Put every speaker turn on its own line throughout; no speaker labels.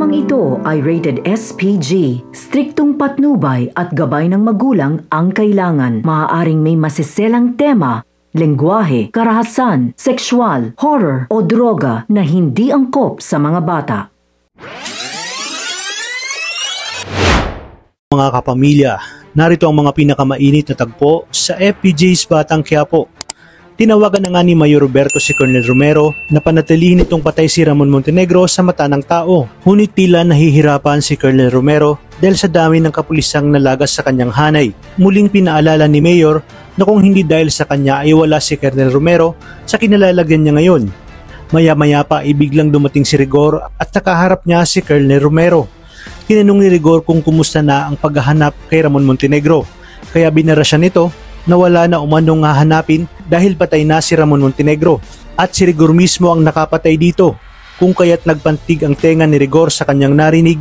Programang ito ay rated SPG. Striktong patnubay at gabay ng magulang ang kailangan. Maaaring may masiselang tema, lengguwahe, karahasan, sexual, horror o droga na hindi angkop sa mga bata.
Mga kapamilya, narito ang mga pinakamainit na tagpo sa FPJ's Batang Quiapo. Tinawagan na nga ni Mayor Roberto si Colonel Romero na panatilihin itong patay si Ramon Montenegro sa mata ng tao. Ngunit tila nahihirapan si Colonel Romero dahil sa dami ng kapulisang nalagas sa kanyang hanay. Muling pinaalala ni Mayor na kung hindi dahil sa kanya ay wala si Colonel Romero sa kinalalagyan niya ngayon. Maya-maya pa ay biglang dumating si Rigor at nakaharap niya si Colonel Romero. Tinanong ni Rigor kung kumusta na ang paghahanap kay Ramon Montenegro, kaya binara siya nito na wala na umanong hahanapin dahil patay na si Ramon Montenegro at si Rigor mismo ang nakapatay dito, kung kaya't nagpantig ang tenga ni Rigor sa kanyang narinig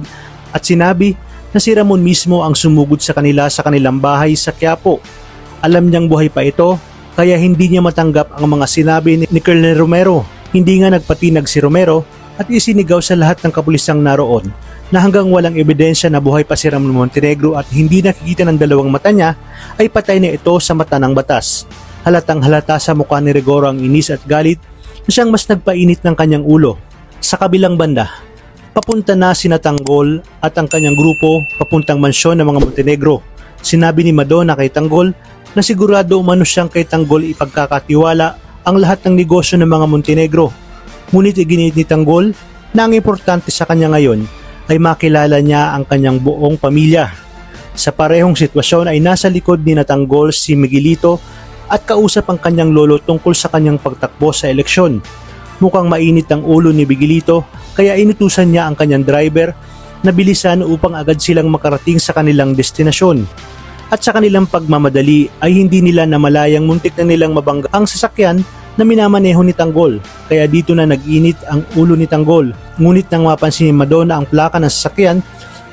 at sinabi na si Ramon mismo ang sumugod sa kanila sa kanilang bahay sa Quiapo. Alam niyang buhay pa ito kaya hindi niya matanggap ang mga sinabi ni Colonel Romero. Hindi nga nagpatinag si Romero at isinigaw sa lahat ng kapulisang naroon na hanggang walang ebidensya na buhay pa si Ramon Montenegro at hindi nakikita ng dalawang mata niya, ay patay na ito sa mata ng batas. Halatang halata sa mukha ni Rigor ang inis at galit na siyang mas nagpainit ng kanyang ulo. Sa kabilang banda, papunta na si Tanggol at ang kanyang grupo papuntang mansyon ng mga Montenegro. Sinabi ni Madonna kay Tanggol na sigurado umano siyang kay Tanggol ipagkakatiwala ang lahat ng negosyo ng mga Montenegro. Ngunit iginit ni Tanggol na ang importante sa kanya ngayon ay makilala niya ang kanyang buong pamilya. Sa parehong sitwasyon ay nasa likod ni Tanggol si Miguelito at kausap ang kanyang lolo tungkol sa kanyang pagtakbo sa eleksyon. Mukhang mainit ang ulo ni Miguelito kaya inutusan niya ang kanyang driver na bilisan upang agad silang makarating sa kanilang destinasyon. At sa kanilang pagmamadali ay hindi nila namalayang muntik na nilang mabangga ang sasakyan na minamaneho ni Tanggol, kaya dito na nag-init ang ulo ni Tanggol. Ngunit nang mapansin ni Madonna ang plaka ng sasakyan,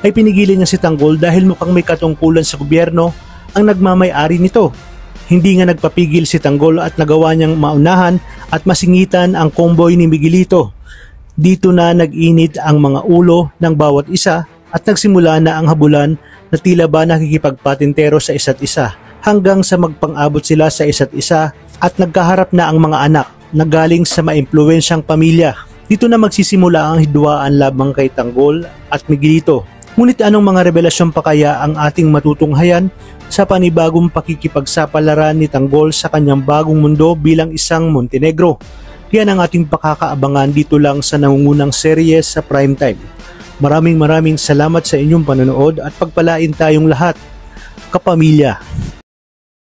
ay pinigilan niya si Tanggol dahil mukhang may katungkulan sa gobyerno ang nagmamay-ari nito. Hindi nga nagpapigil si Tanggol at nagawa niyang maunahan at masingitan ang convoy ni Miguelito. Dito na nag-init ang mga ulo ng bawat isa at nagsimula na ang habulan na tila ba nakikipagpatintero sa isa't isa hanggang sa magpang-abot sila sa isa't isa at nagkaharap na ang mga anak na galing sa maimpluwensyang pamilya. Dito na magsisimula ang hidwaan labang kay Tanggol at Miguelito. Ngunit anong mga revelasyon pa kaya ang ating matutunghayan sa panibagong pakikipagsapalaran ni Tanggol sa kanyang bagong mundo bilang isang Montenegro? Yan ang ating pakakaabangan dito lang sa nangungunang serye sa Primetime. Maraming salamat sa inyong panonood at pagpalain tayong lahat, kapamilya.